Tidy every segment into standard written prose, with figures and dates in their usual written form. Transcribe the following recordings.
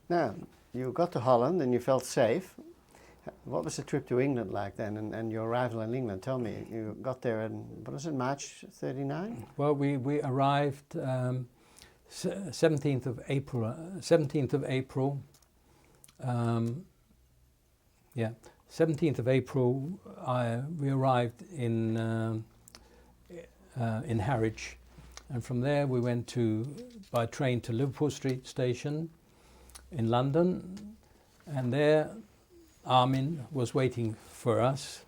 Now, you got to Holland and you felt safe. What was the trip to England like then, and your arrival in England? Tell me, you got there in, what was it, March 39? Well, we arrived 17th of April. 17th of April. Yeah, 17th of April. We arrived in Harwich, and from there we went by train to Liverpool Street Station in London, and there Armin was waiting for us.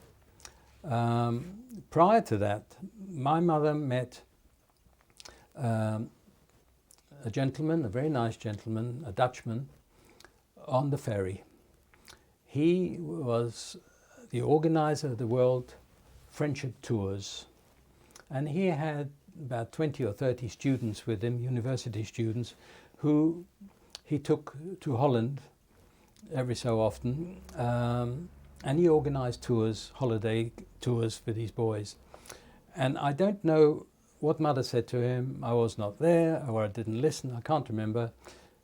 Prior to that, my mother met a gentleman, a very nice gentleman, a Dutchman, on the ferry. He was the organizer of the World Friendship Tours, and he had about 20 or 30 students with him, university students, who he took to Holland every so often, and he organized tours, holiday tours for these boys. And I don't know what Mother said to him. I was not there, or I didn't listen, I can't remember.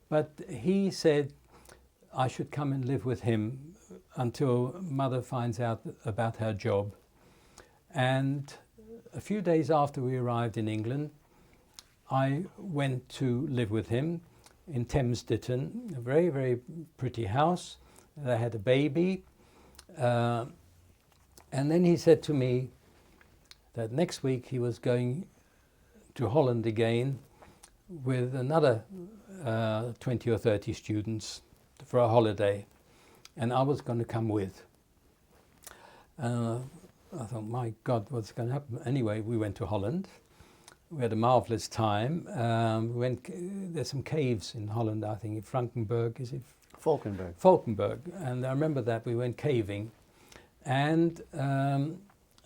But he said I should come and live with him until Mother finds out about her job. And a few days after we arrived in England, I went to live with him in Thames Ditton, a very, very pretty house. They had a baby. And then he said to me that next week he was going to Holland again with another 20 or 30 students for a holiday, and I was going to come with. I thought, my God, what's going to happen? Anyway, we went to Holland. We had a marvelous time. There's some caves in Holland, I think, in Frankenberg, is it? Valkenburg. Valkenburg, and I remember that we went caving, and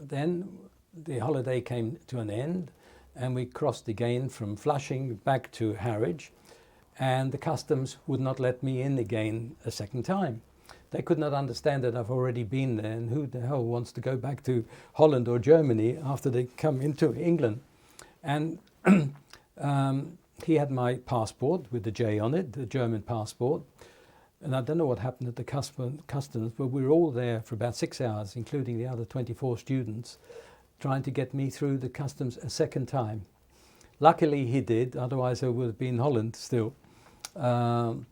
then the holiday came to an end, and we crossed again from Flushing back to Harwich, and the customs would not let me in again a second time. They could not understand that I've already been there, and who the hell wants to go back to Holland or Germany after they come into England? And he had my passport with the J on it, the German passport. And I don't know what happened at the customs, but we were all there for about 6 hours, including the other 24 students, trying to get me through the customs a second time. Luckily he did, otherwise I would have been in Holland still. So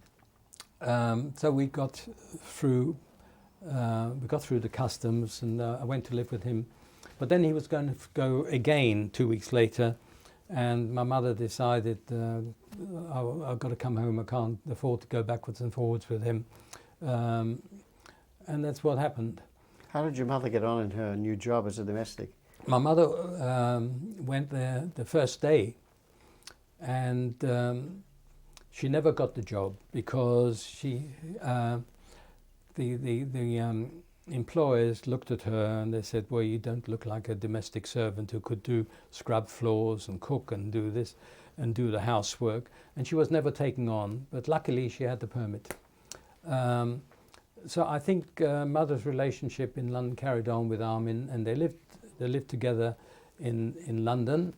we got through the customs, and I went to live with him. But then he was going to go again 2 weeks later, and my mother decided I've got to come home. I can't afford to go backwards and forwards with him, and that's what happened. How did your mother get on in her new job as a domestic? My mother went there the first day, and she never got the job because the employers looked at her and they said, well, you don't look like a domestic servant who could scrub floors and cook and do this and do the housework. And she was never taken on, but luckily she had the permit. So I think Mother's relationship in London carried on with Armin, and they lived together in London.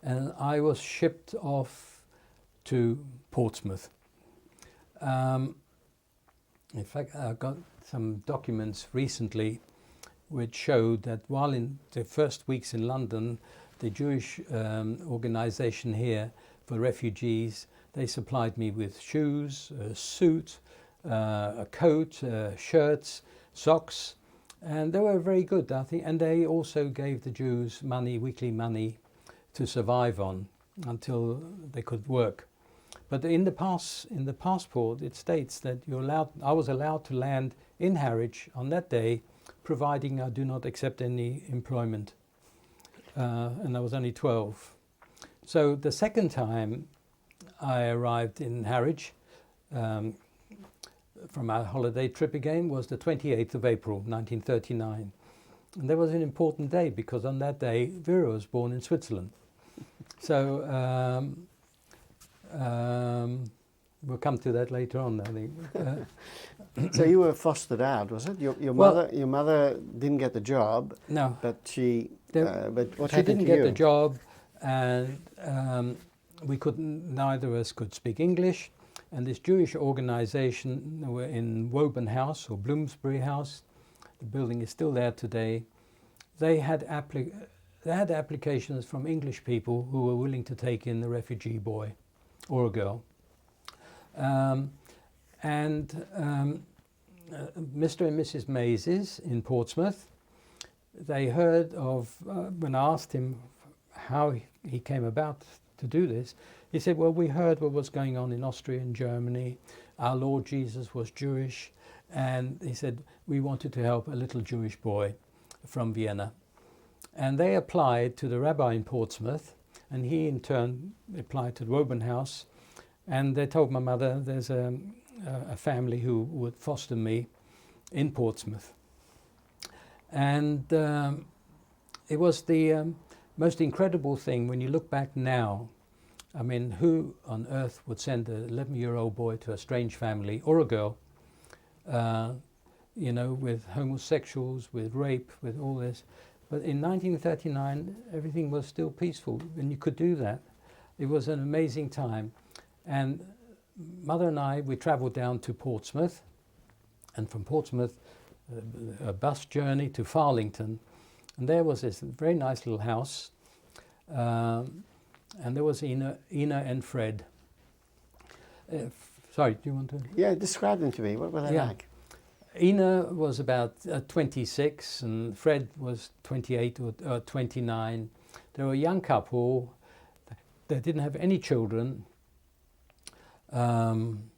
And I was shipped off to Portsmouth. In fact, I got some documents recently which showed that while in the first weeks in London, the Jewish organization here for refugees, they supplied me with shoes, a suit, a coat, shirts, socks, and they were very good, I think. And they also gave the Jews money, weekly money, to survive on until they could work. But in the passport, it states that I was allowed to land in Harwich on that day, providing I do not accept any employment. And I was only 12. So the second time I arrived in Harwich from our holiday trip again was the 28th of April, 1939. And that was an important day because on that day, Vera was born in Switzerland. So we'll come to that later on, I think. So you were fostered out, was it? Your mother didn't get the job. No. But but what she happened didn't to get you? the job, and we couldn't. Neither of us could speak English, And this Jewish organization were in Woburn House or Bloomsbury House. The building is still there today. They had applications from English people who were willing to take in the refugee boy or a girl. Mr. and Mrs. Maze's in Portsmouth, they heard of, when I asked him how he came about to do this, he said, well, we heard what was going on in Austria and Germany. Our Lord Jesus was Jewish, and he said, we wanted to help a little Jewish boy from Vienna. And they applied to the rabbi in Portsmouth, and he in turn applied to the Woburn House, and they told my mother there's a family who would foster me in Portsmouth. And it was the most incredible thing when you look back now. I mean, who on earth would send an 11-year-old boy to a strange family, or a girl, you know, with homosexuals, with rape, with all this. But in 1939, everything was still peaceful, and you could do that. It was an amazing time. And Mother and I, we travelled down to Portsmouth, and from Portsmouth, a bus journey to Farlington. And there was this very nice little house, and there was Ina and Fred. Sorry, do you want to? Yeah, describe them to me. What were they like? Ina was about 26 and Fred was 28 or 29. They were a young couple. They didn't have any children. And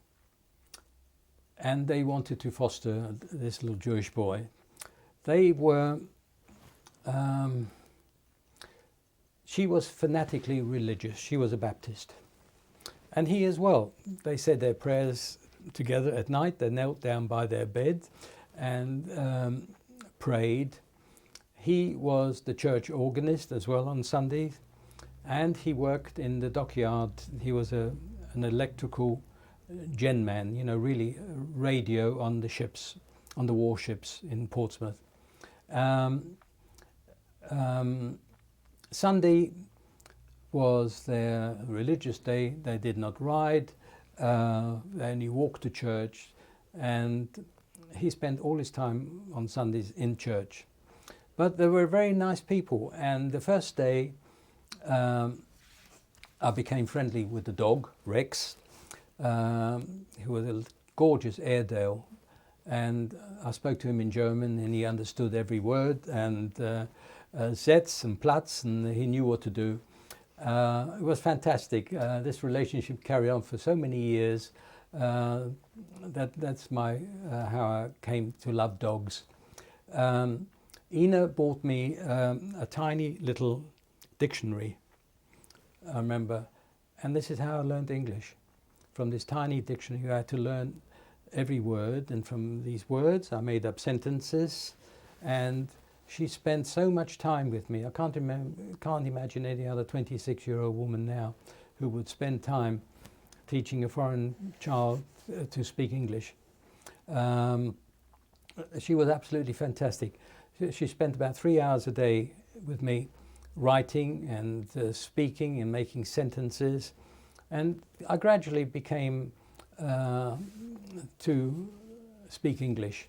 they wanted to foster this little Jewish boy. They were... she was fanatically religious. She was a Baptist. And he as well. They said their prayers together at night. They knelt down by their bed and prayed. He was the church organist as well on Sundays, and he worked in the dockyard. He was an electrical gen man, you know, really radio on the ships, on the warships in Portsmouth. Sunday was their religious day. They did not ride. They only walked to church, and he spent all his time on Sundays in church. But they were very nice people, and the first day I became friendly with the dog, Rex, who was a gorgeous Airedale, and I spoke to him in German, and he understood every word, and Sätze and Platz, and he knew what to do. It was fantastic. This relationship carried on for so many years. That's how I came to love dogs. Ina bought me a tiny little dictionary, I remember, and this is how I learned English. From this tiny dictionary, I had to learn every word, and from these words I made up sentences, and she spent so much time with me. I can't imagine any other 26-year-old woman now who would spend time teaching a foreign child to speak English. She was absolutely fantastic. She spent about 3 hours a day with me, writing and speaking and making sentences. And I gradually became to speak English.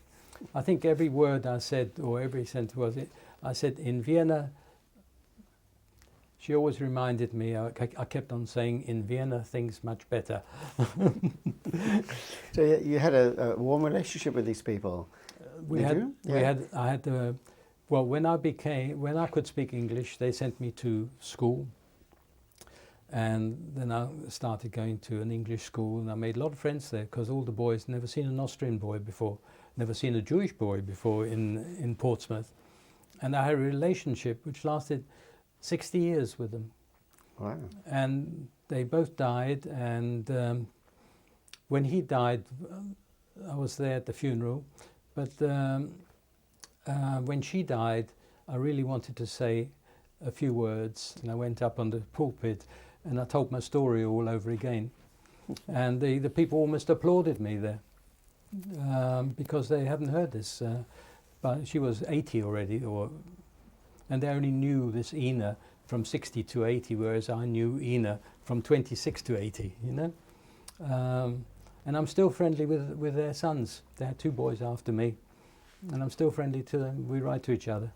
I think every word I said, or every sentence was it, I said in Vienna. She always reminded me, I kept on saying, in Vienna things much better. So you had a warm relationship with these people? Well, when I could speak English, they sent me to school. And then I started going to an English school, and I made a lot of friends there, because all the boys never seen an Austrian boy before, never seen a Jewish boy before in Portsmouth. And I had a relationship which lasted 60 years with them. Wow. And they both died, and when he died, I was there at the funeral, but when she died, I really wanted to say a few words, and I went up on the pulpit and I told my story all over again. And the people almost applauded me there, because they hadn't heard this. But she was 80 already, and they only knew this Ina from 60 to 80, whereas I knew Ina from 26 to 80, you know. And I'm still friendly with their sons. They had 2 boys after me, and I'm still friendly to them. We write to each other.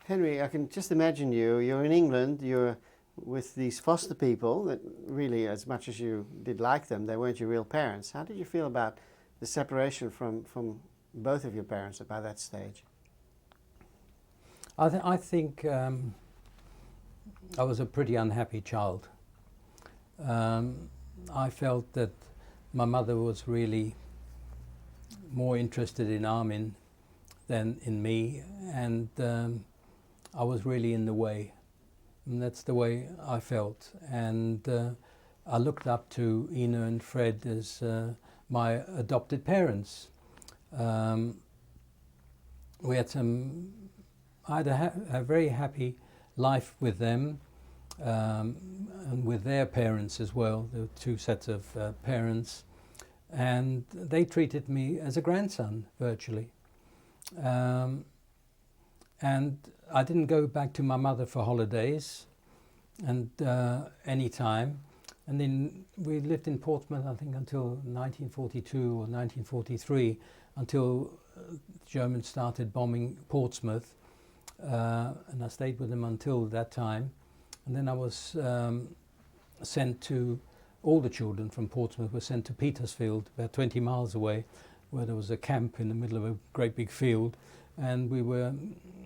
Henry, I can just imagine you. You're in England. You're with these foster people that really, as much as you did like them, they weren't your real parents. How did you feel about the separation from both of your parents by that stage? I think I was a pretty unhappy child. I felt that my mother was really more interested in Armin than in me, and I was really in the way. And that's the way I felt. And I looked up to Ina and Fred as my adopted parents. We had I had a very happy life with them, and with their parents as well. There were 2 sets of parents, and they treated me as a grandson virtually. And I didn't go back to my mother for holidays and any time. And then we lived in Portsmouth, I think, until 1942 or 1943, until the Germans started bombing Portsmouth. And I stayed with them until that time. And then I was sent to, all the children from Portsmouth were sent to Petersfield, about 20 miles away, where there was a camp in the middle of a great big field. And we were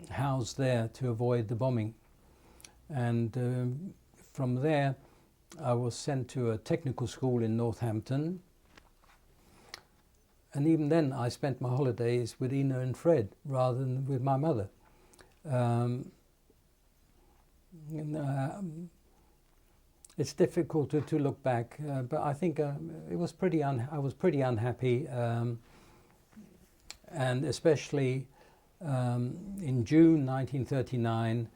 housed there to avoid the bombing. And from there, I was sent to a technical school in Northampton. And even then, I spent my holidays with Ina and Fred rather than with my mother. It's difficult to look back, but I think it was I was pretty unhappy, and especially in June 1939,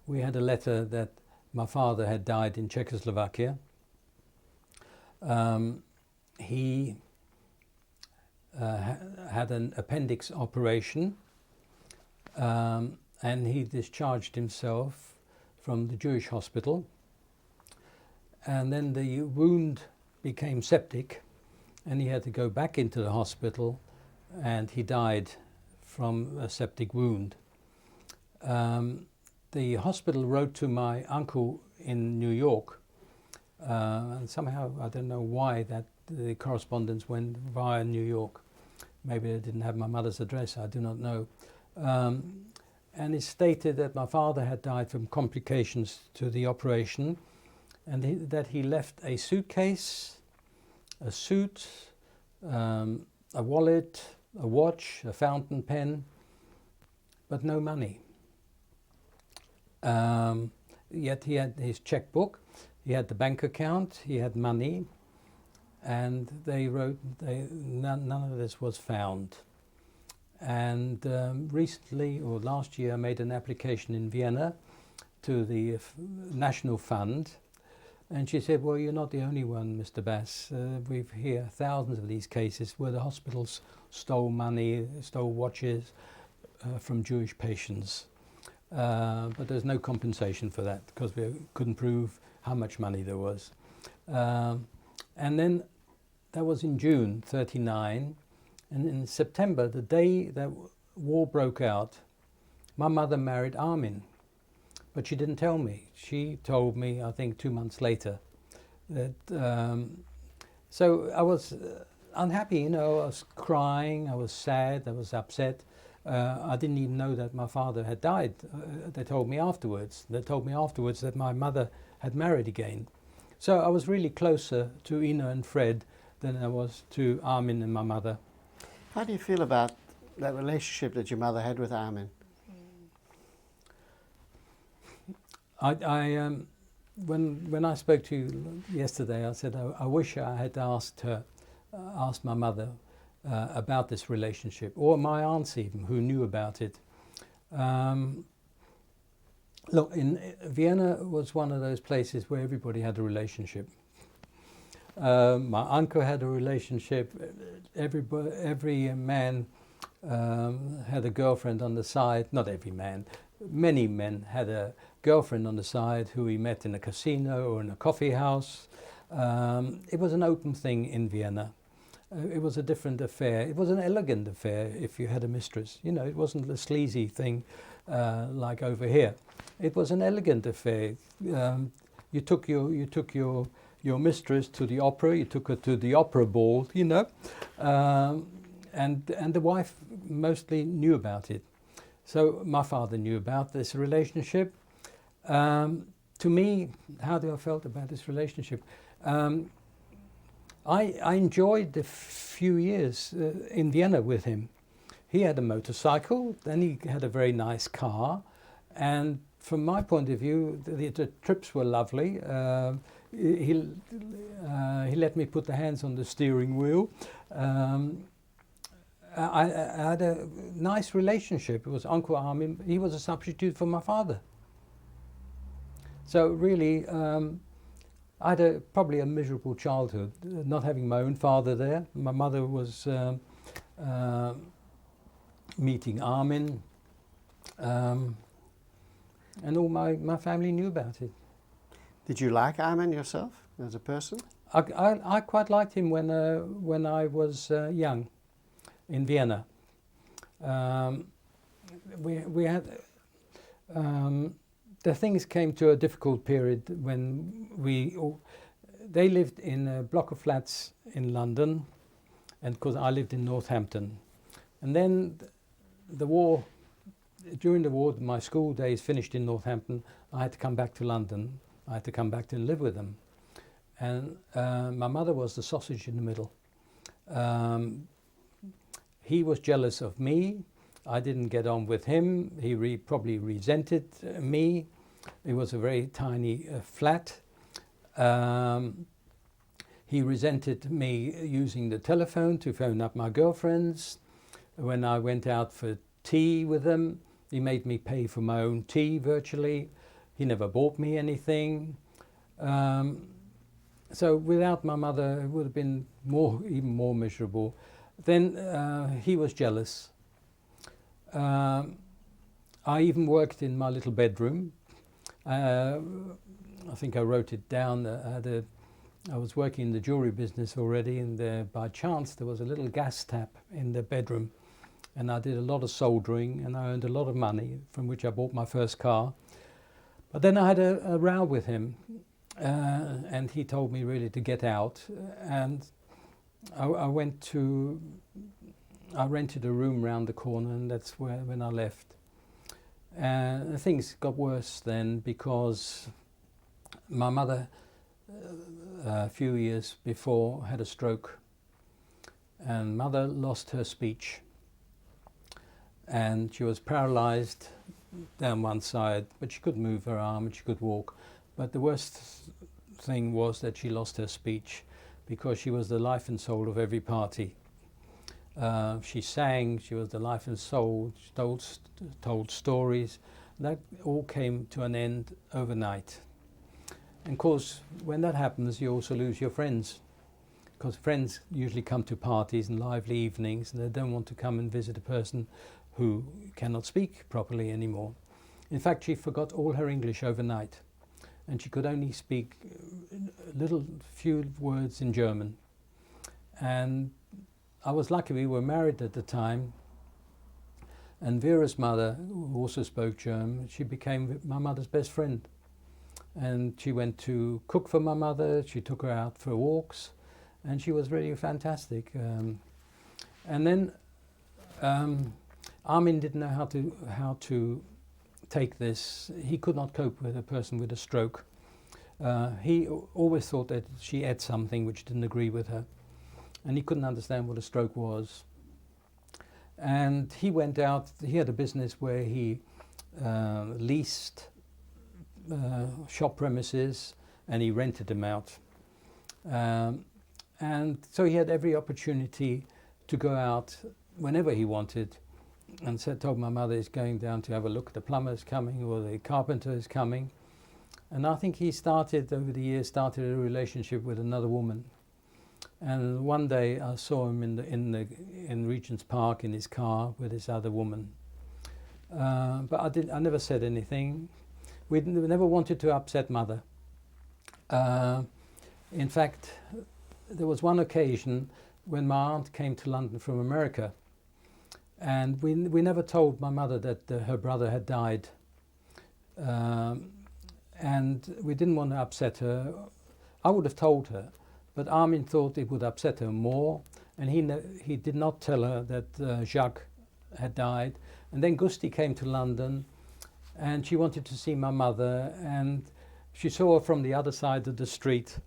we had a letter that my father had died in Czechoslovakia. He had an appendix operation, and he discharged himself from the Jewish hospital. And then the wound became septic, and he had to go back into the hospital, and he died from a septic wound. The hospital wrote to my uncle in New York, and somehow, I don't know why, that the correspondence went via New York. Maybe they didn't have my mother's address, I do not know. And it stated that my father had died from complications to the operation, and that he left a suitcase, a suit, a wallet, a watch, a fountain pen, but no money. Yet he had his checkbook, he had the bank account, he had money, and they wrote, none of this was found. And recently, or last year, I made an application in Vienna to the National Fund, and she said, well, you're not the only one, Mr. Bass. We've here thousands of these cases where the hospitals stole money, stole watches from Jewish patients. But there's no compensation for that because we couldn't prove how much money there was. And then that was in June 1939, and in September, the day that war broke out, my mother married Armin, but she didn't tell me. She told me, I think, 2 months later. That so I was unhappy, I was crying, I was sad, I was upset. I didn't even know that my father had died. They told me afterwards. They told me afterwards that my mother had married again. So I was really closer to Ina and Fred than I was to Armin and my mother. How do you feel about that relationship that your mother had with Armin? When I spoke to you yesterday, I said I wish I had asked my mother about this relationship, or my aunts even, who knew about it. Look, Vienna was one of those places where everybody had a relationship. My uncle had a relationship. Every man had a girlfriend on the side. Not every man. Many men had a girlfriend on the side who he met in a casino or in a coffee house. It was an open thing in Vienna. It was a different affair. It was an elegant affair if you had a mistress. You know, it wasn't a sleazy thing like over here. It was an elegant affair. You took your mistress to the opera. You took her to the opera ball. You know, and the wife mostly knew about it. So my father knew about this relationship. To me, how do I felt about this relationship? I enjoyed the few years in Vienna with him. He had a motorcycle, then he had a very nice car, and from my point of view, the trips were lovely. He let me put the hands on the steering wheel. I had a nice relationship. It was Uncle Armin. He was a substitute for my father. So really, I had probably a miserable childhood, not having my own father there. My mother was meeting Armin, and all my family knew about it. Did you like Armin yourself as a person? I quite liked him when I was young in Vienna. We had the things came to a difficult period when they lived in a block of flats in London, and because I lived in Northampton, and then during the war, my school days finished in Northampton. I had to come back to London. I had to come back to live with them, and my mother was the sausage in the middle. He was jealous of me. I didn't get on with him. He probably resented me. It was a very tiny flat. He resented me using the telephone to phone up my girlfriends. When I went out for tea with them, he made me pay for my own tea virtually. He never bought me anything. So without my mother, it would have been even more miserable. Then he was jealous. I even worked in my little bedroom. I think I wrote it down. I was working in the jewelry business already, and by chance there was a little gas tap in the bedroom, and I did a lot of soldering, and I earned a lot of money, from which I bought my first car. But then I had a row with him, and he told me really to get out, and I rented a room round the corner, and that's when I left. And things got worse then, because my mother, a few years before, had a stroke, and mother lost her speech, and she was paralyzed down one side, but she could move her arm and she could walk. But the worst thing was that she lost her speech, because she was the life and soul of every party. She sang, she was the life and soul, she told stories. That all came to an end overnight. And of course, when that happens, you also lose your friends, because friends usually come to parties and lively evenings, and they don't want to come and visit a person who cannot speak properly anymore. In fact, she forgot all her English overnight, and she could only speak few words in German. And I was lucky, we were married at the time, and Vera's mother, who also spoke German, she became my mother's best friend. And she went to cook for my mother, she took her out for walks, and she was really fantastic. And then Armin didn't know how to take this. He could not cope with a person with a stroke. He always thought that she ate something which didn't agree with her, and he couldn't understand what a stroke was. And he went out, he had a business where he leased shop premises, and he rented them out. And so he had every opportunity to go out whenever he wanted, and told my mother he's going down to have a look at the plumber's coming, or the carpenter is coming. And I think he over the years, started a relationship with another woman. And one day I saw him in Regent's Park in his car with this other woman. But I never said anything. We never wanted to upset mother. In fact, there was one occasion when my aunt came to London from America, and we never told my mother that her brother had died, and we didn't want to upset her. I would have told her, but Armin thought it would upset her more, and he did not tell her that Jacques had died. And then Gusti came to London, and she wanted to see my mother, and she saw her from the other side of the street.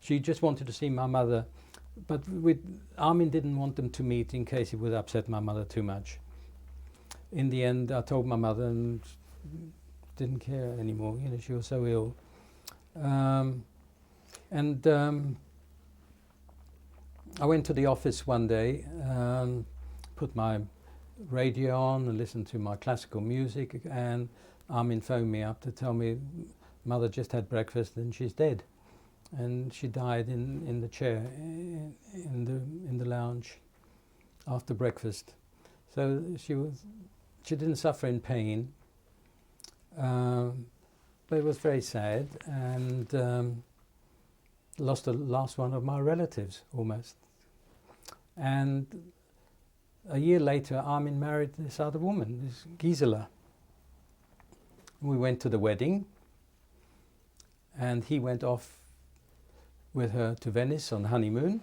She just wanted to see my mother, but Armin didn't want them to meet in case it would upset my mother too much. In the end, I told my mother and didn't care anymore. You know, she was so ill. I went to the office one day, put my radio on and listened to my classical music, and Armin phoned me up to tell me mother just had breakfast and she's dead, and she died in the chair in the lounge after breakfast. So she didn't suffer in pain, but it was very sad, and lost the last one of my relatives almost. And a year later, Armin married this other woman, this Gisela. We went to the wedding, and he went off with her to Venice on honeymoon.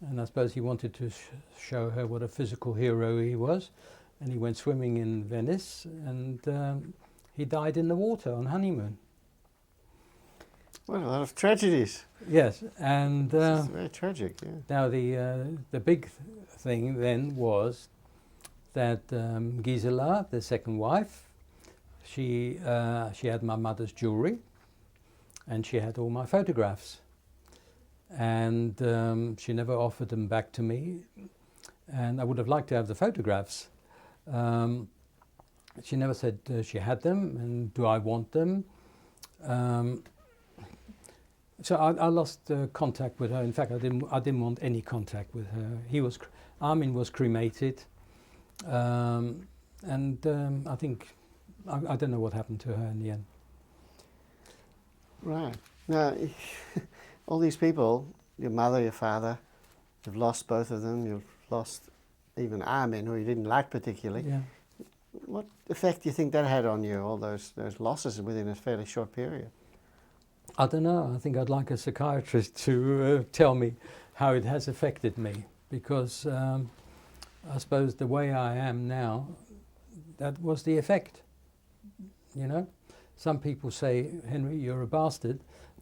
And I suppose he wanted to show her what a physical hero he was. And he went swimming in Venice, and he died in the water on honeymoon. Well, a lot of tragedies. Yes, and It's very tragic. Yeah. now the big thing then was that Gisela, the second wife, she had my mother's jewelry, and she had all my photographs, and she never offered them back to me, and I would have liked to have the photographs. She never said she had them, and do I want them? So I lost contact with her. In fact, I didn't want any contact with her. Armin was cremated, and I think I don't know what happened to her in the end. Right. Now, all these people, your mother, your father, you've lost both of them. You've lost even Armin, who you didn't like particularly. Yeah. What effect do you think that had on you, all those losses within a fairly short period? I don't know. I think I'd like a psychiatrist to tell me how it has affected me, because I suppose the way I am now, that was the effect. You know, some people say, Henry, you're a bastard,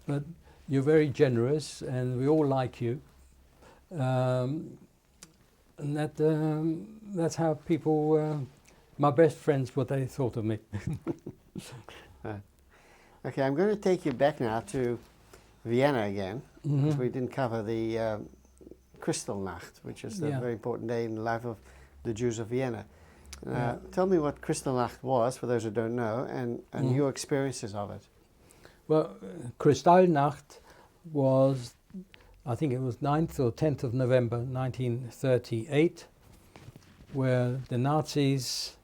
but you're very generous and we all like you. And that's how people, my best friends, what they thought of me. Okay, I'm going to take you back now to Vienna again, because we didn't cover the Kristallnacht, which is the very important day in the life of the Jews of Vienna. Tell me what Kristallnacht was, for those who don't know, and your experiences of it. Well, Kristallnacht was, I think it was 9th or 10th of November 1938, where the Nazis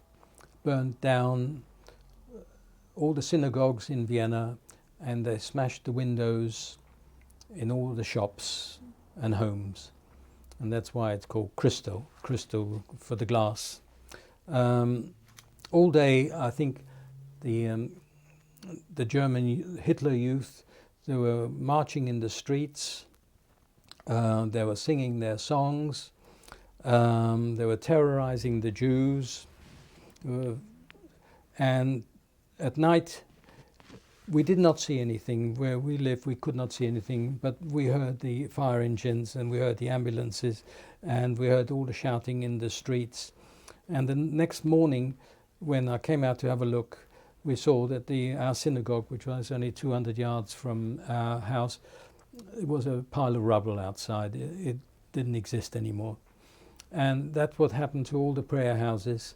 burned down all the synagogues in Vienna, and they smashed the windows in all the shops and homes, and that's why it's called crystal for the glass. All day, I think the German Hitler Youth, they were marching in the streets, they were singing their songs, they were terrorizing the Jews, and at night, we did not see anything. Where we lived, we could not see anything, but we heard the fire engines, and we heard the ambulances, and we heard all the shouting in the streets. And the next morning, when I came out to have a look, we saw that our synagogue, which was only 200 yards from our house, it was a pile of rubble outside. It didn't exist anymore. And that's what happened to all the prayer houses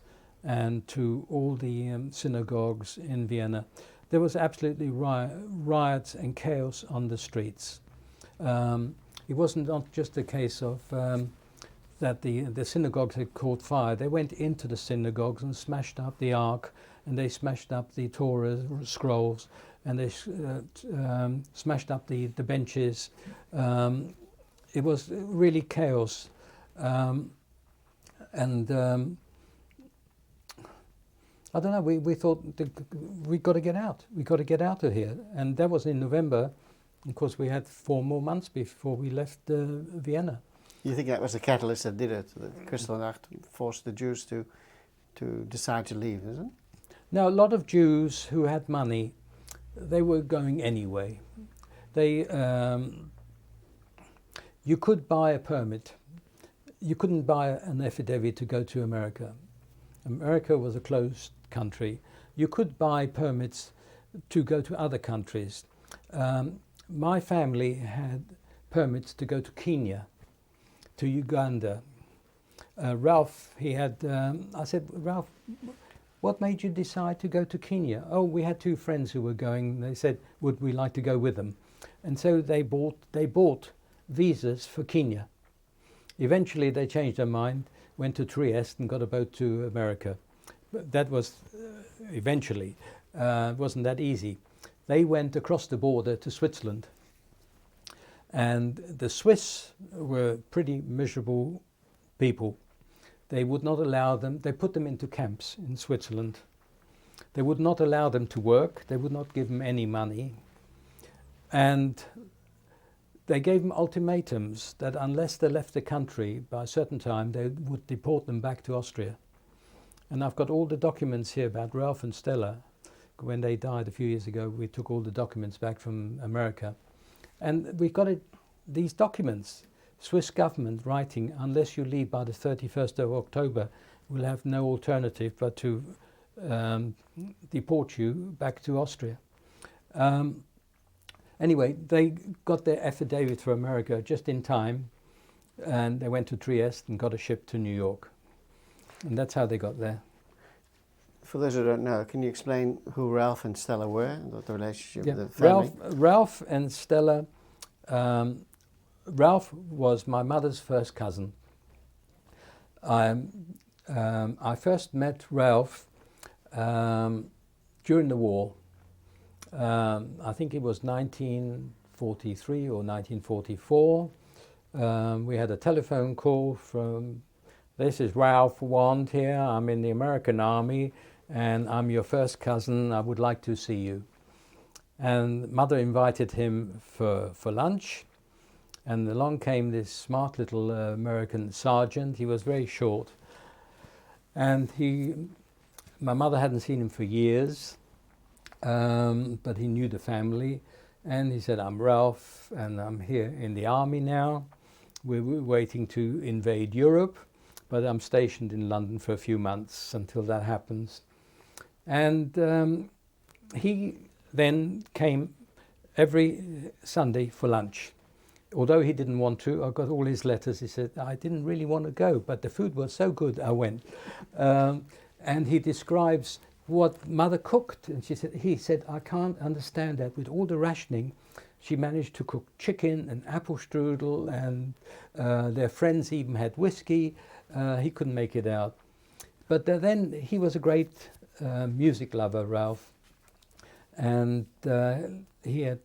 and to all the synagogues in Vienna. There was absolutely riots and chaos on the streets. It wasn't not just a case of that the synagogues had caught fire. They went into the synagogues and smashed up the Ark, and they smashed up the Torah scrolls. and they smashed up the benches. It was really chaos, and I don't know. We thought we got to get out. We got to get out of here, and that was in November. Of course, we had 4 more months before we left Vienna. You think that was the catalyst that did it? That Kristallnacht forced the Jews to decide to leave, isn't it? Now, a lot of Jews who had money, they were going anyway. They, you could buy a permit. You couldn't buy an affidavit to go to America. America was a closed country. You could buy permits to go to other countries. My family had permits to go to Kenya, to Uganda. Ralph, he had, I said, Ralph, what made you decide to go to Kenya? Oh, we had 2 friends who were going. They said, would we like to go with them? And so they bought visas for Kenya. Eventually they changed their mind, went to Trieste and got a boat to America. But that was eventually, it wasn't that easy. They went across the border to Switzerland. And the Swiss were pretty miserable people. They would not allow them, they put them into camps in Switzerland. They would not allow them to work, they would not give them any money. And they gave them ultimatums that unless they left the country by a certain time, they would deport them back to Austria. And I've got all the documents here about Ralph and Stella. When they died a few years ago, we took all the documents back from America. And we got these documents, Swiss government writing, unless you leave by the 31st of October, we'll have no alternative but to deport you back to Austria. Anyway, they got their affidavit for America just in time, and they went to Trieste and got a ship to New York. And that's how they got there. For those who don't know, can you explain who Ralph and Stella were, the relationship with the family? Ralph and Stella, Ralph was my mother's first cousin. I first met Ralph during the war. I think it was 1943 or 1944. We had a telephone call from, this is Ralph Wand here, I'm in the American Army and I'm your first cousin, I would like to see you. And Mother invited him for lunch, and along came this smart little American sergeant. He was very short, and my mother hadn't seen him for years, but he knew the family, and he said, I'm Ralph and I'm here in the army now. We're waiting to invade Europe, but I'm stationed in London for a few months until that happens. And he then came every Sunday for lunch. Although he didn't want to, I got all his letters. He said, I didn't really want to go, but the food was so good, I went. And he describes what Mother cooked. And he said, I can't understand that. With all the rationing, she managed to cook chicken and apple strudel, and their friends even had whiskey. He couldn't make it out. But then he was a great music lover, Ralph. And he had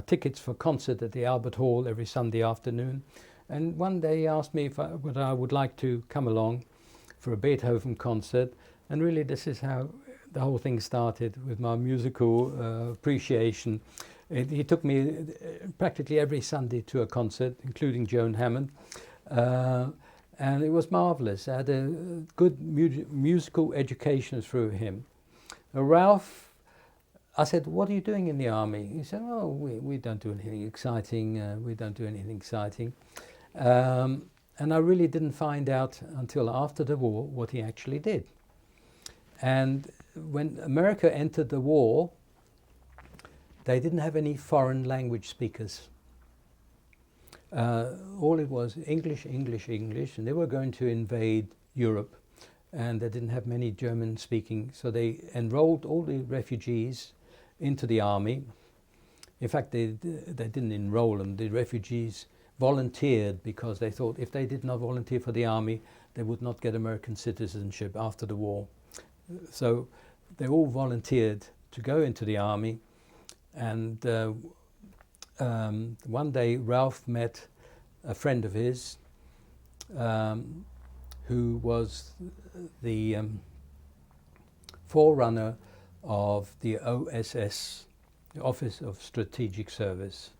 tickets for concert at the Albert Hall every Sunday afternoon. And one day he asked me if I would like to come along for a Beethoven concert. And really this is how the whole thing started, with my musical appreciation. He took me practically every Sunday to a concert, including Joan Hammond. And it was marvelous. I had a good musical education through him. Ralph, I said, what are you doing in the army? He said, oh, we don't do anything exciting. We don't do anything exciting. And I really didn't find out until after the war what he actually did. And when America entered the war, they didn't have any foreign language speakers. All it was English, English, English, and they were going to invade Europe, and they didn't have many German speaking, so they enrolled all the refugees into the army. In fact, they didn't enroll them. The refugees volunteered because they thought if they did not volunteer for the army, they would not get American citizenship after the war. So they all volunteered to go into the army. And one day Ralph met a friend of his who was the forerunner of the OSS, the Office of Strategic Service.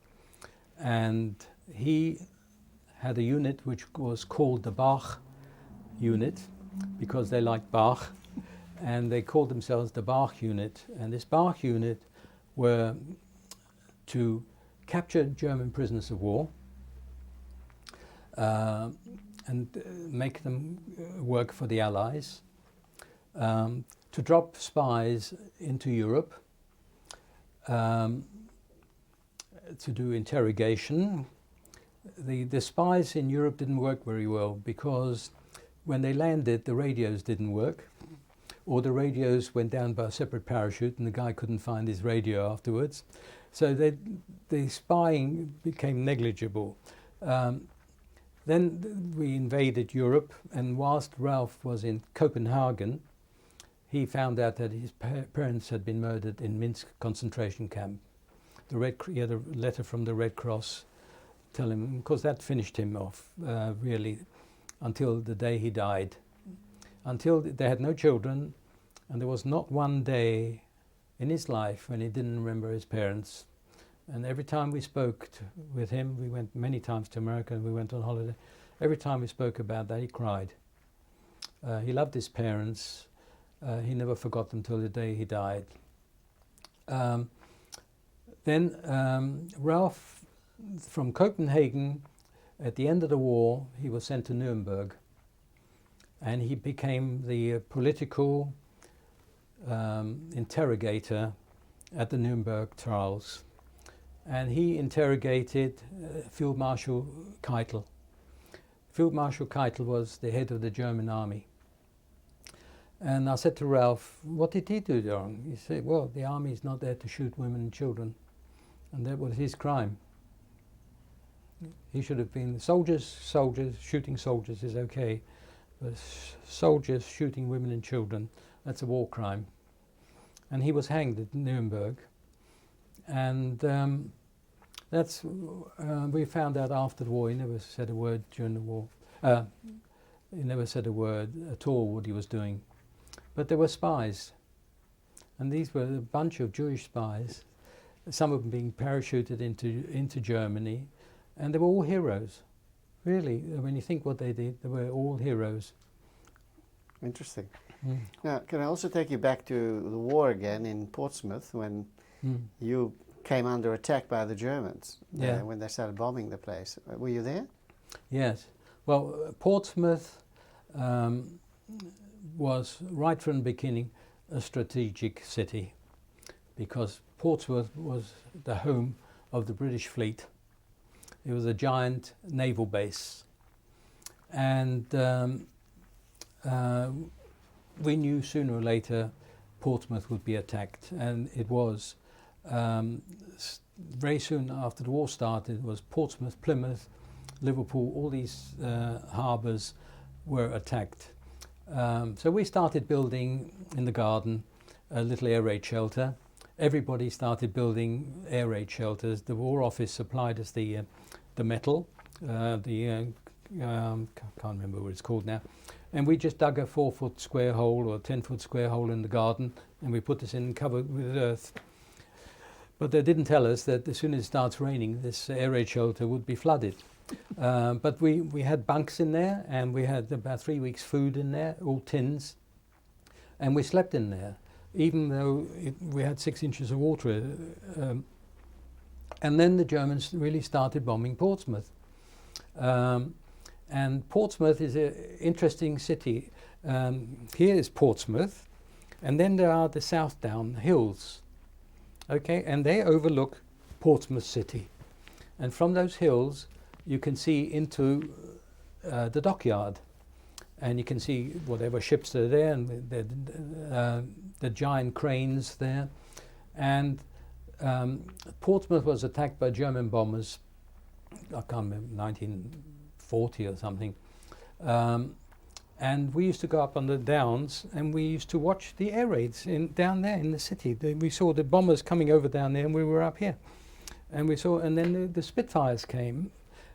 And he had a unit which was called the Bach unit because they liked Bach, and they called themselves the Bach unit. And this Bach unit were to capture German prisoners of war and make them work for the Allies, to drop spies into Europe, to do interrogation. The spies in Europe didn't work very well because when they landed, the radios didn't work, or the radios went down by a separate parachute and the guy couldn't find his radio afterwards. So the spying became negligible. Then we invaded Europe, and whilst Ralph was in Copenhagen, he found out that his parents had been murdered in Minsk concentration camp. He had a letter from the Red Cross telling him, because that finished him off, really, until the day he died. Until they had no children, and there was not one day in his life when he didn't remember his parents. And every time we spoke with him, we went many times to America and we went on holiday. Every time we spoke about that, he cried. He loved his parents. He never forgot them till the day he died. Then Ralph, from Copenhagen, at the end of the war, he was sent to Nuremberg. And he became the political interrogator at the Nuremberg trials. And he interrogated Field Marshal Keitel. Field Marshal Keitel was the head of the German army. And I said to Ralph, what did he do wrong? He said, well, the army is not there to shoot women and children. And that was his crime. He should have been soldiers, shooting soldiers is okay. But soldiers shooting women and children, that's a war crime. And he was hanged at Nuremberg. And we found out after the war. He never said a word during the war. He never said a word at all what he was doing. But there were spies. And these were a bunch of Jewish spies, some of them being parachuted into Germany. And they were all heroes. Really, when you think what they did, they were all heroes. Interesting. Now, can I also take you back to the war again in Portsmouth when you came under attack by the Germans when they started bombing the place? Were you there? Yes. Well, Portsmouth was right from the beginning a strategic city because Portsmouth was the home of the British fleet. It was a giant naval base. And we knew sooner or later Portsmouth would be attacked, and it was. Very soon after the war started, it was Portsmouth, Plymouth, Liverpool, all these harbours were attacked. So we started building in the garden a little air raid shelter. Everybody started building air raid shelters. The War Office supplied us the metal, can't remember what it's called now. And we just dug a 4-foot square hole or a 10-foot square hole in the garden, and we put this in and covered with earth. But they didn't tell us that as soon as it starts raining, this air raid shelter would be flooded. But we had bunks in there, and we had about 3 weeks' food in there, all tins, and we slept in there, even though we had 6 inches of water. And then the Germans really started bombing Portsmouth. And Portsmouth is an interesting city. Here is Portsmouth, and then there are the Southdown Hills. Okay, and they overlook Portsmouth City. And from those hills, you can see into the dockyard. And you can see whatever ships are there, and the giant cranes there. And Portsmouth was attacked by German bombers, I can't remember, 1940 or something. And we used to go up on the downs and we used to watch the air raids down there in the city. We saw the bombers coming over down there and we were up here. And then the Spitfires came,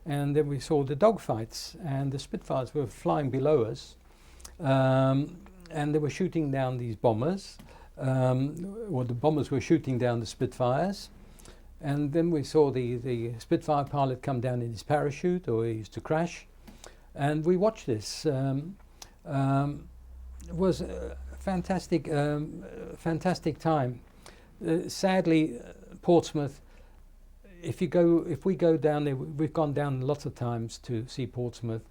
and then we saw the dogfights, and the Spitfires were flying below us. And they were shooting down these bombers, or the bombers were shooting down the Spitfires. And then we saw the Spitfire pilot come down in his parachute, or he used to crash. And we watched this. It was a fantastic time. Sadly, Portsmouth, if we go down there, we've gone down lots of times to see Portsmouth,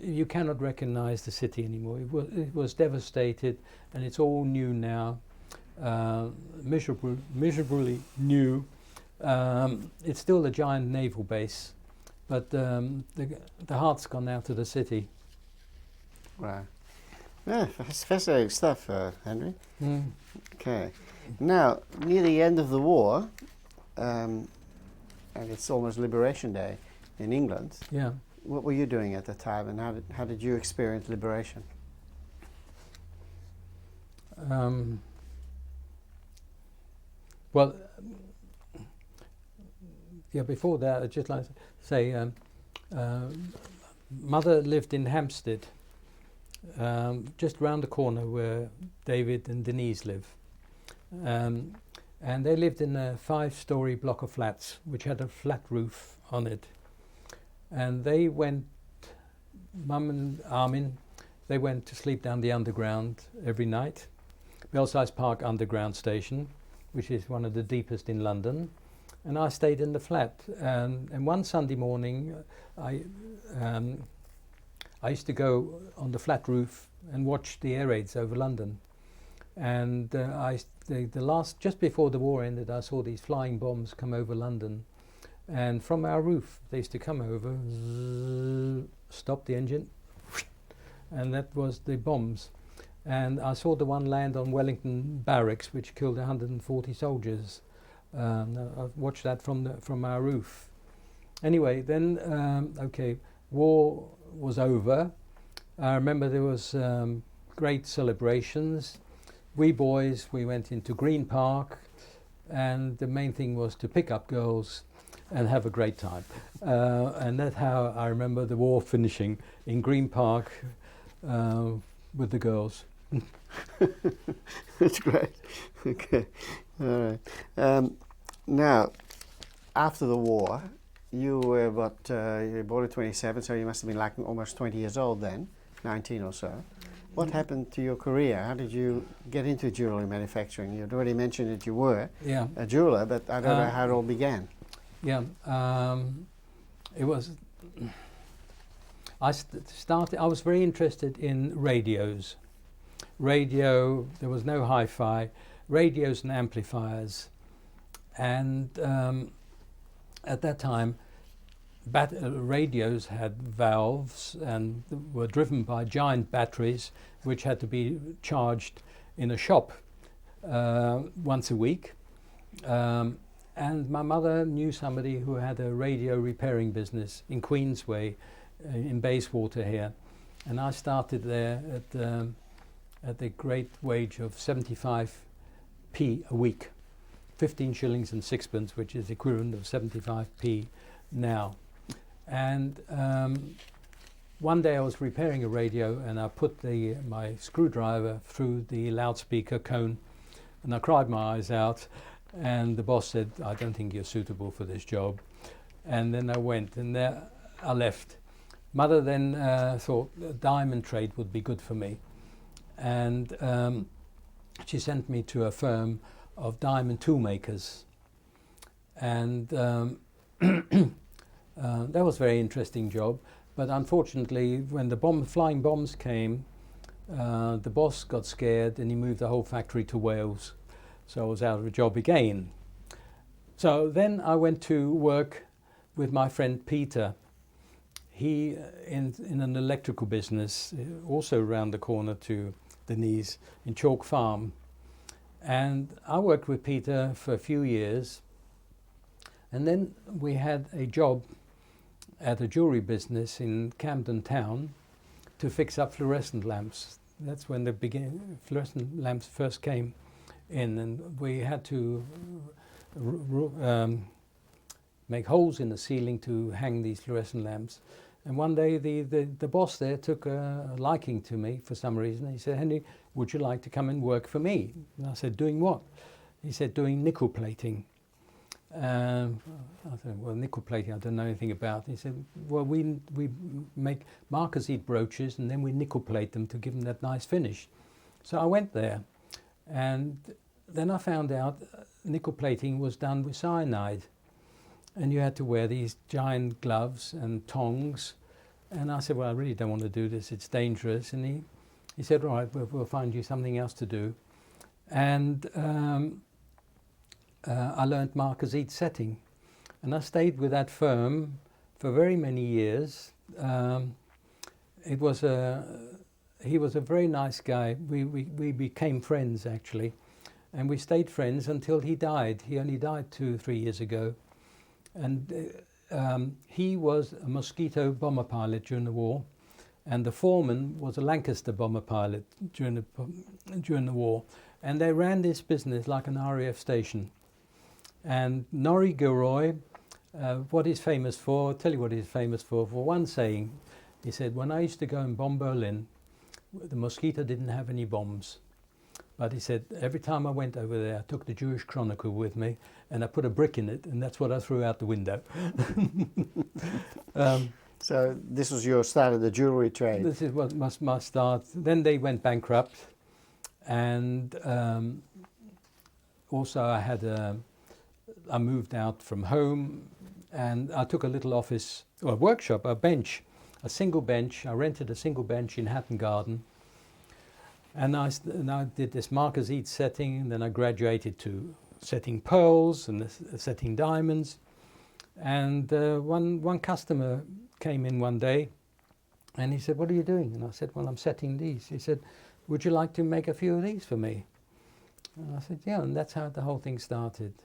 you cannot recognize the city anymore. It was devastated, and it's all new now, miserably new. It's still a giant naval base, but the heart's gone out of the city. Right. Yeah, that's fascinating stuff, Henry. Mm. Okay. Now, near the end of the war, and it's almost Liberation Day in England. Yeah. What were you doing at the time, and how did you experience liberation? Well, yeah. Before that, I'd just like to say, Mother lived in Hampstead, just round the corner where David and Denise live. And they lived in a 5-story block of flats, which had a flat roof on it. And they went, Mum and Armin, they went to sleep down the underground every night, Belsize Park Underground Station, which is one of the deepest in London. And I stayed in the flat. And one Sunday morning, I used to go on the flat roof and watch the air raids over London. And just before the war ended, I saw these flying bombs come over London. And from our roof, they used to come over, stop the engine, and that was the bombs. And I saw the one land on Wellington Barracks, which killed 140 soldiers. I watched that from our roof. Anyway, then, war was over. I remember there was great celebrations. We boys, we went into Green Park, and the main thing was to pick up girls and have a great time. And that's how I remember the war finishing, in Green Park with the girls. That's great. Okay. All right. Now, after the war, you were you were born at 27, so you must have been like almost 20 years old then, 19 or so. What happened to your career? How did you get into jewelry manufacturing? You'd already mentioned that you were a jeweler, but I don't know how it all began. Yeah, it was. I was very interested in radios. Radio. There was no hi-fi. Radios and amplifiers, and at that time, radios had valves and were driven by giant batteries, which had to be charged in a shop once a week. And my mother knew somebody who had a radio repairing business in Queensway, in Bayswater here, and I started there at the great wage of 75p a week, 15 shillings and sixpence, which is equivalent of 75p now. And one day I was repairing a radio, and I put my screwdriver through the loudspeaker cone, and I cried my eyes out. And the boss said, "I don't think you're suitable for this job." And then I went, and there I left. Mother then thought the diamond trade would be good for me, and she sent me to a firm of diamond tool makers, and that was a very interesting job. But unfortunately, when the flying bombs came, the boss got scared and he moved the whole factory to Wales. So I was out of a job again. So then I went to work with my friend Peter. He in an electrical business, also around the corner to Denise, in Chalk Farm. And I worked with Peter for a few years. And then we had a job at a jewelry business in Camden Town, to fix up fluorescent lamps. That's when the fluorescent lamps first came in, and we had to make holes in the ceiling to hang these fluorescent lamps. And one day the boss there took a liking to me for some reason. He said, "Henry, would you like to come and work for me?" And I said, "Doing what?" He said, "Doing nickel plating." I said, "Well, nickel plating I don't know anything about." He said, "Well, we make marquisite brooches and then we nickel plate them to give them that nice finish." So I went there, and then I found out nickel plating was done with cyanide. And you had to wear these giant gloves and tongs. And I said, "Well, I really don't want to do this. It's dangerous." And he said, "All right, we'll find you something else to do." And I learned marquisite setting. And I stayed with that firm for very many years. He was a very nice guy. We became friends, actually. And we stayed friends until he died. He only died 2-3 years ago. And he was a Mosquito bomber pilot during the war, and the foreman was a Lancaster bomber pilot during the war. And they ran this business like an RAF station. And Norrie Gilroy, what he's famous for, I'll tell you what he's famous for one saying. He said, "When I used to go and bomb Berlin, the Mosquito didn't have any bombs. But," he said, "every time I went over there, I took the Jewish Chronicle with me and I put a brick in it, and that's what I threw out the window." So this was your start of the jewelry trade. This is what my start. Then they went bankrupt, and also I moved out from home, and I took a little office, or a workshop, a bench, a single bench. I rented a single bench in Hatton Garden. And I did this marquisite setting, and then I graduated to setting pearls and setting diamonds. And one customer came in one day, and he said, "What are you doing?" And I said, "Well, I'm setting these." He said, "Would you like to make a few of these for me?" And I said, "Yeah," and that's how the whole thing started.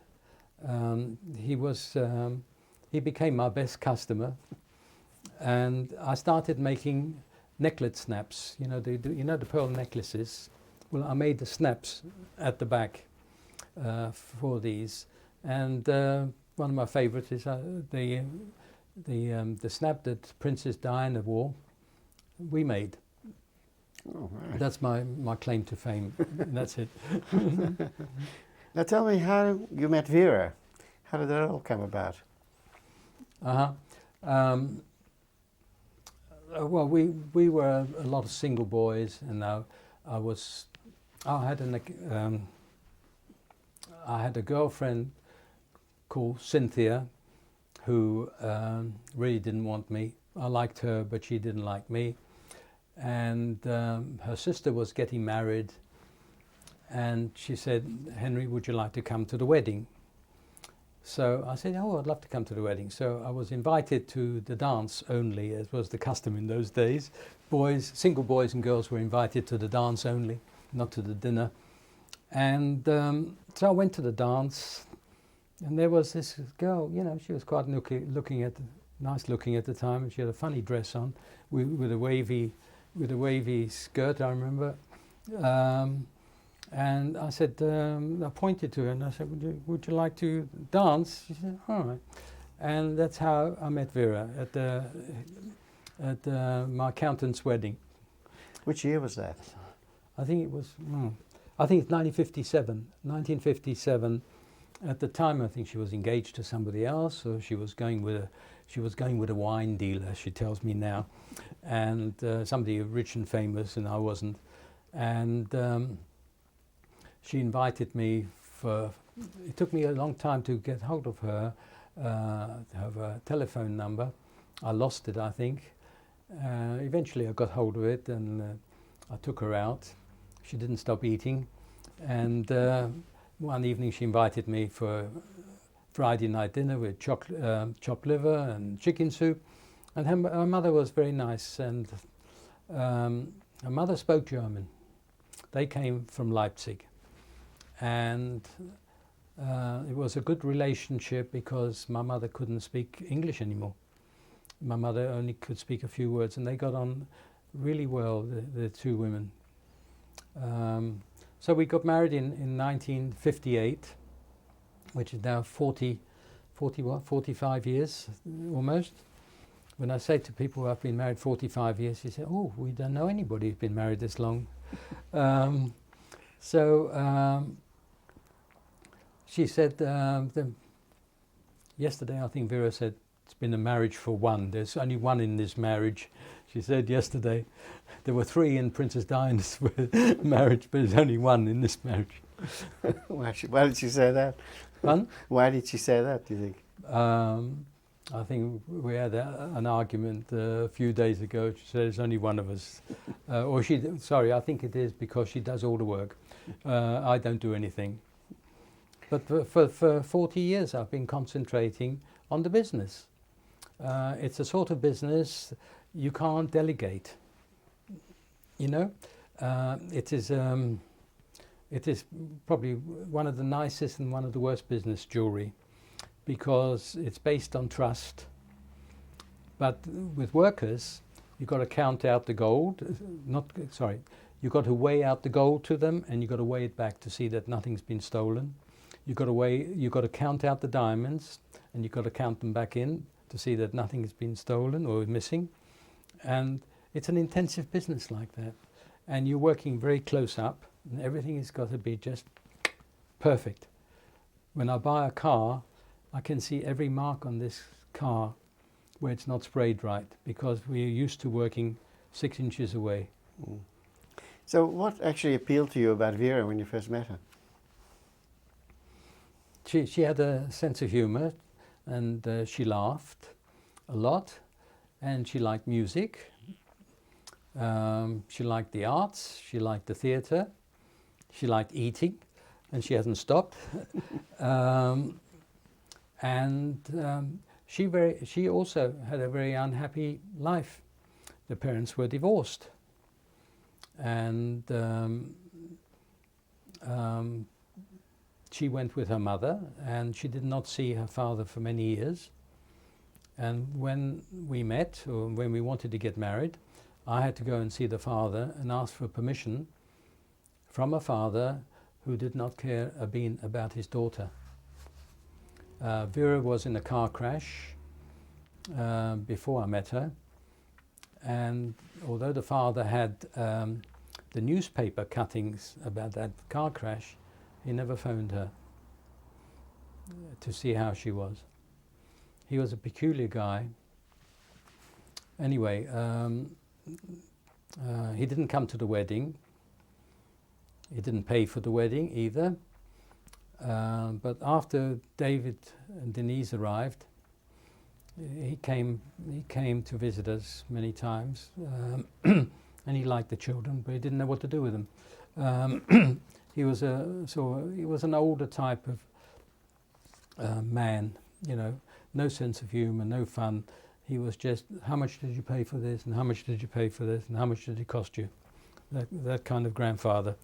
He became my best customer, and I started making necklet snaps, you know the pearl necklaces. Well, I made the snaps at the back for these, and one of my favourites is the snap that Princess Diana wore. We made. Oh, right. That's my claim to fame. That's it. Now tell me how you met Vera. How did that all come about? Well, we were a lot of single boys, and I had a girlfriend called Cynthia, who really didn't want me. I liked her, but she didn't like me. And her sister was getting married, and she said, "Henry, would you like to come to the wedding?" So I said, "Oh, I'd love to come to the wedding." So I was invited to the dance only, as was the custom in those days. Single boys and girls were invited to the dance only, not to the dinner. And so I went to the dance, and there was this girl, she was quite nice looking at the time, and she had a funny dress on with a wavy skirt, I remember. And I said, I pointed to her and I said, would you like to dance? She said, "All right." And that's how I met Vera at my accountant's wedding. Which year was that? I think it was, I think it's 1957. At the time, I think she was engaged to somebody else, or she was going with a wine dealer, she tells me now, and somebody rich and famous, and I wasn't. And she invited me it took me a long time to get hold of her, have a telephone number. I lost it, I think. Eventually I got hold of it, and I took her out. She didn't stop eating, and one evening she invited me for Friday night dinner with chopped liver and chicken soup. And her mother was very nice, and her mother spoke German. They came from Leipzig. And it was a good relationship because my mother couldn't speak English anymore. My mother only could speak a few words, and they got on really well, the two women. So we got married in 1958, which is now 45 years almost. When I say to people I've been married 45 years, they say, oh, we don't know anybody who's been married this long. She said, yesterday I think Vera said, it's been a marriage for one. There's only one in this marriage. She said yesterday, there were 3 in Princess Diana's marriage, but there's only one in this marriage. Why did she say that? Pardon? Why did she say that, do you think? I think we had an argument a few days ago. She said there's only one of us. I think it is because she does all the work. I don't do anything. But for 40 years I've been concentrating on the business. It's a sort of business you can't delegate. You know, it is probably one of the nicest and one of the worst business jewelry, because it's based on trust. But with workers, you've got to count out the gold. You've got to weigh out the gold to them, and you've got to weigh it back to see that nothing's been stolen. You've got to count out the diamonds, and you've got to count them back in to see that nothing has been stolen or missing. And it's an intensive business like that. And you're working very close up, and everything has got to be just perfect. When I buy a car, I can see every mark on this car where it's not sprayed right, because we're used to working 6 inches away. Mm. So what actually appealed to you about Vera when you first met her? She had a sense of humor, and she laughed a lot, and she liked music. She liked the arts, she liked the theatre, she liked eating, and she hasn't stopped. She also had a very unhappy life. The parents were divorced, and she went with her mother, and she did not see her father for many years. And when we met, or when we wanted to get married, I had to go and see the father and ask for permission from a father who did not care a bean about his daughter. Vera was in a car crash before I met her, and although the father had the newspaper cuttings about that car crash, he never phoned her to see how she was. He was a peculiar guy. Anyway, he didn't come to the wedding. He didn't pay for the wedding either. But after David and Denise arrived, he came to visit us many times, and he liked the children, but he didn't know what to do with them. He was an older type of man, you know, no sense of humour, no fun. He was just, how much did you pay for this, and how much did you pay for this, and how much did it cost you? That kind of grandfather.